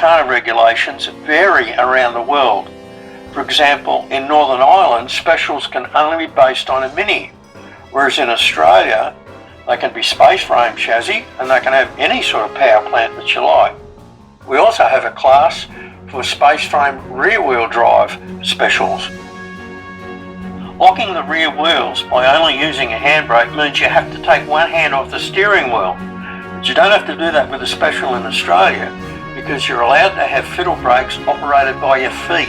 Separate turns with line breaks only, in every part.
Motorkhana regulations vary around the world. For example, in Northern Ireland, specials can only be based on a Mini, whereas in Australia, they can be space frame chassis and they can have any sort of power plant that you like. We also have a class for space frame rear wheel drive specials. Locking the rear wheels by only using a handbrake means you have to take one hand off the steering wheel. But you don't have to do that with a special in Australia because you're allowed to have fiddle brakes operated by your feet.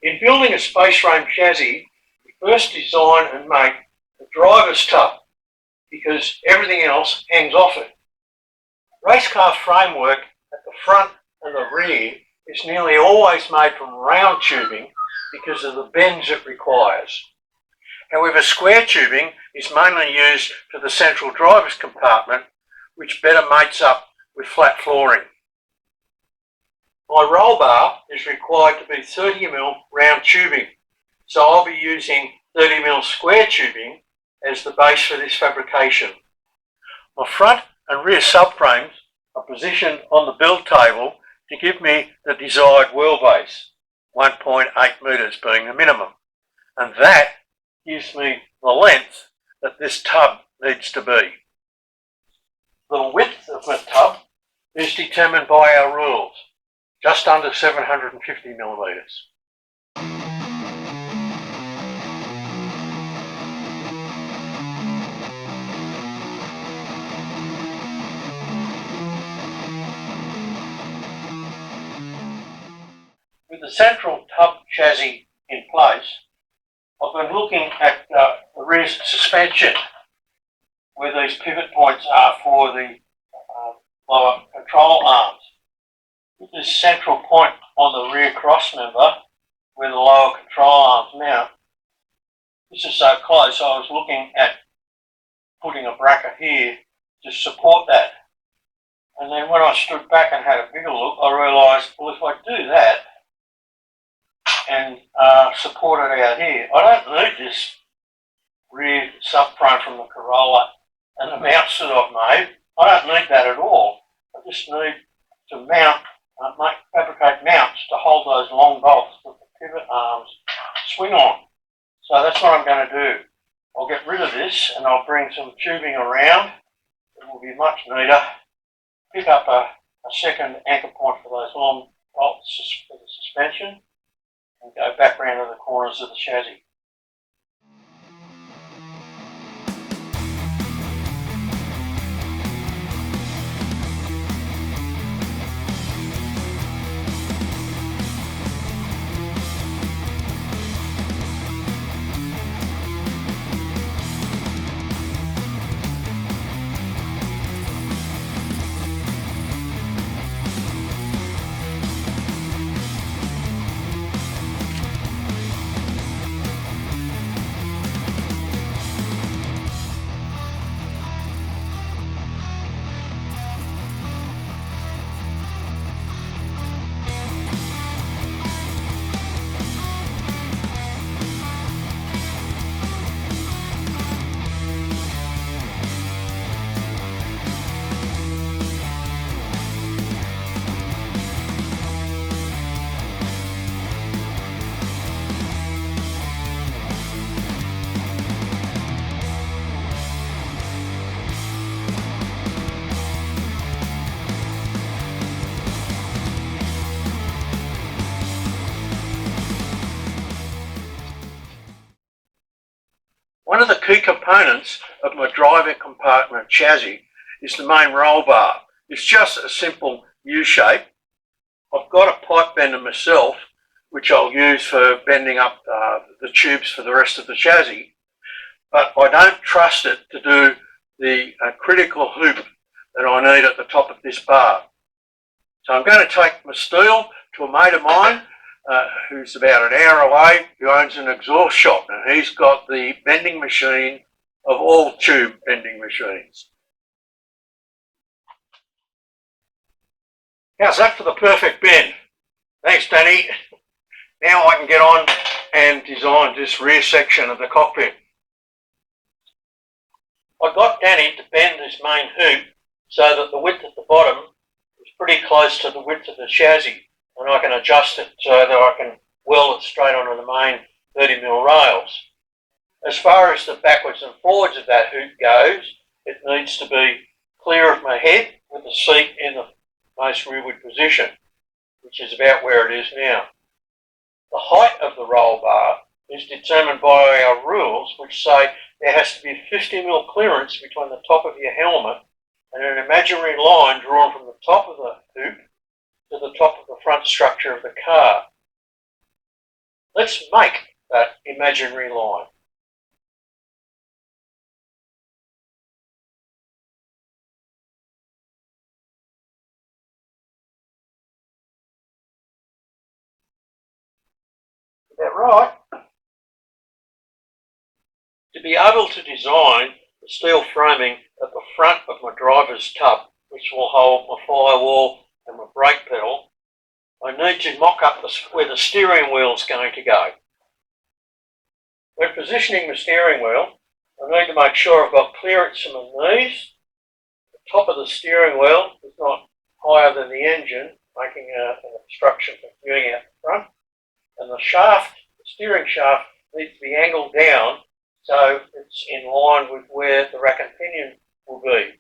In building a space frame chassis, we first design and make the driver's tub because everything else hangs off it. Race car framework at the front and the rear is nearly always made from round tubing because of the bends it requires. However, square tubing is mainly used for the central driver's compartment, which better mates up with flat flooring. My roll bar is required to be 30mm round tubing, so I'll be using 30mm square tubing as the base for this fabrication. My front and rear subframes are positioned on the build table to give me the desired wheelbase, 1.8 metres being the minimum, and that gives me the length that this tub needs to be. The width of the tub is determined by our rules, just under 750mm. With the central tub chassis in place, I've been looking at the rear suspension, where these pivot points are for the lower control arms. With this central point on the rear cross member, where the lower control arms mount, this is so close I was looking at putting a bracket here to support that. And then when I stood back and had a bigger look, I realised, well, if I do that and support it out here, I don't need this rear subframe from the Corolla and the mounts that I've made. I don't need that at all. I just need to mount, fabricate mounts to hold those long bolts that the pivot arms swing on. So that's what I'm going to do. I'll get rid of this and I'll bring some tubing around. It will be much neater. Pick up a second anchor point for those long bolts for the suspension and go back around to the corners of the chassis. One of the key components of my driver compartment chassis is the main roll bar. It's just a simple U shape. I've got a pipe bender myself, which I'll use for bending up the tubes for the rest of the chassis, but I don't trust it to do the critical hoop that I need at the top of this bar. So I'm going to take my steel to a mate of mine who's about an hour away, who owns an exhaust shop, and he's got the bending machine of all tube bending machines. How's that for the perfect bend? Thanks, Danny. Now I can get on and designed this rear section of the cockpit. I got Danny to bend this main hoop so that the width at the bottom is pretty close to the width of the chassis, and I can adjust it so that I can weld it straight onto the main 30mm rails. As far as the backwards and forwards of that hoop goes, it needs to be clear of my head with the seat in the most rearward position, which is about where it is now. The height of the roll bar is determined by our rules, which say there has to be 50mm clearance between the top of your helmet and an imaginary line drawn from the top of the hoop to the top of the front structure of the car. Let's make that imaginary line. Is that right? To be able to design the steel framing at the front of my driver's tub, which will hold my firewall and my brake pedal, I need to mock up where the steering wheel is going to go. When positioning the steering wheel, I need to make sure I've got clearance from my knees. The top of the steering wheel is not higher than the engine, making an obstruction from viewing out the front. And the shaft, the steering shaft, needs to be angled down so it's in line with where the rack and pinion will be.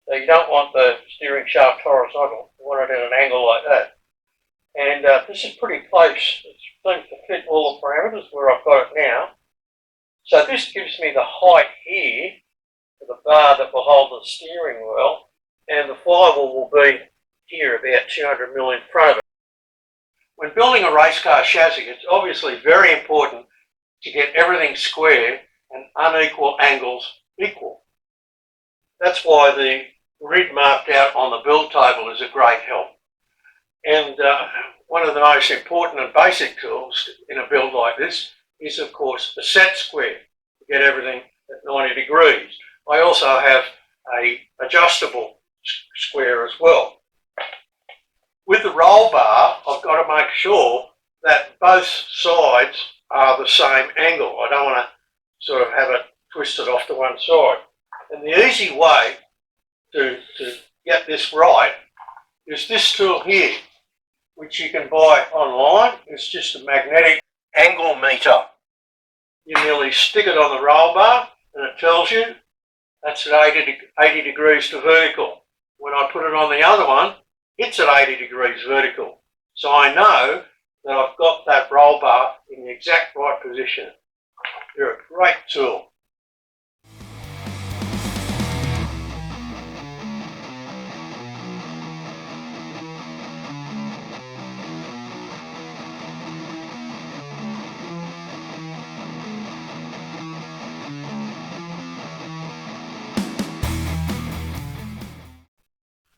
So you don't want the steering shaft horizontal, you want it at an angle like that. And this is pretty close. It seems to fit all the parameters where I've got it now. So this gives me the height here for the bar that will hold the steering wheel, and the firewall will be here about 200mm in front of it. When building a race car chassis, it's obviously very important to get everything square and unequal angles equal. That's why the grid marked out on the build table is a great help. And one of the most important and basic tools in a build like this is, of course, the set square to get everything at 90 degrees. I also have an adjustable square as well. With the roll bar, I've got to make sure that both sides are the same angle. I don't want to sort of have it twisted off to one side. And the easy way to get this right is this tool here, which you can buy online. It's just a magnetic angle meter. You merely stick it on the roll bar and it tells you that's at 80 degrees to vertical. When I put it on the other one, it's at 80 degrees vertical. So I know that I've got that roll bar in the exact right position. They're a great tool.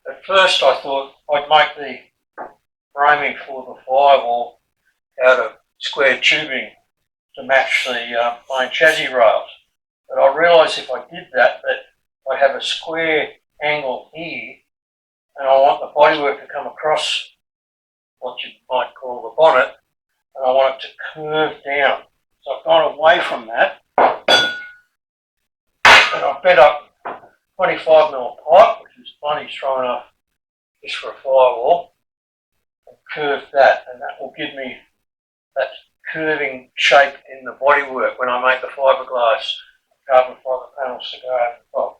At first I thought I'd make the framing for the firewall out of square tubing to match the main chassis rails. But I realised if I did that I have a square angle here, and I want the bodywork to come across what you might call the bonnet, and I want it to curve down. So I've gone away from that, and I've bent up 25mm pipe, which is plenty strong enough just for a firewall, and curve that, and that will give me that curving shape in the bodywork when I make the fiberglass carbon fibre panels to go over the top.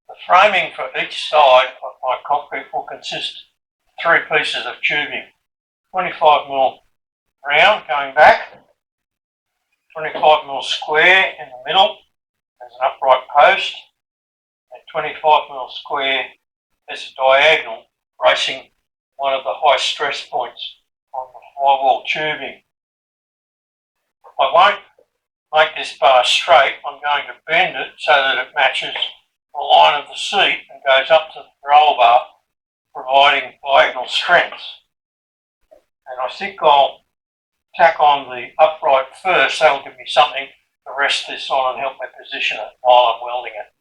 The framing for each side of my cockpit will consist of 3 pieces of tubing. 25mm round going back, 25mm square in the middle as an upright post, and 25mm square as a diagonal, bracing one of the high stress points on the firewall tubing. I won't make this bar straight. I'm going to bend it so that it matches the line of the seat and goes up to the roll bar, providing diagonal strength. And I think I'll tack on the upright first. That'll give me something to rest this on and help me position it while I'm welding it.